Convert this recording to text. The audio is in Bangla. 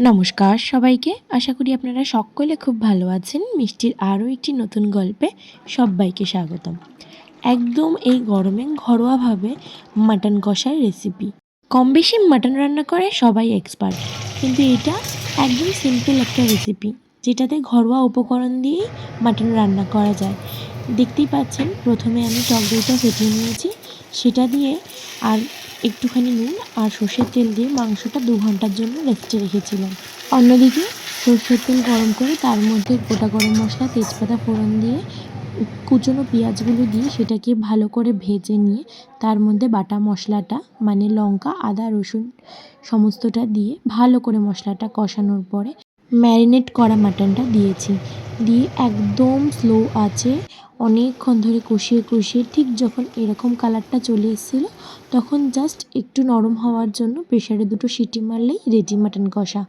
নমস্কার সবাইকে। আশা করি আপনারা সকলে খুব ভালো আছেন। মিষ্টির আরও একটি নতুন গল্পে সব্বাইকে স্বাগতম। একদম এই গরমে ঘরোয়াভাবে মাটন কষার রেসিপি। কম বেশি মাটন রান্না করে সবাই এক্সপার্ট, কিন্তু এটা একদম সিম্পল একটা রেসিপি যেটাতে ঘরোয়া উপকরণ দিয়েই মাটন রান্না করা যায়। দেখতেই পাচ্ছেন, প্রথমে আমি টক দইটা ফেটিয়ে নিয়েছি, সেটা দিয়ে আর একটুখানি নুন আর সর্ষের তেল দিয়ে মাংসটা 2 ঘন্টার জন্য রেস্টে রেখেছিলাম। অন্যদিকে সর্ষের তেল গরম করে তার মধ্যে গোটা গরম মশলা, তেজপাতা ফোড়ন দিয়ে কুচনো পেঁয়াজগুলো দিয়ে সেটাকে ভালো করে ভেজে নিয়ে তার মধ্যে বাটা মশলাটা মানে লঙ্কা, আদা, রসুন সমস্তটা দিয়ে ভালো করে মশলাটা কষানোর পরে ম্যারিনেট করা মাটনটা দিয়েছি। দিয়ে একদম স্লো আঁচে অনেকক্ষণ ধরে কষিয়ে কষিয়ে ঠিক যখন এরকম কালারটা চলে এসেছিলো, তখন জাস্ট একটু নরম হওয়ার জন্য প্রেসারে 2 সিটি মারলেই রেডি মাটন কষা।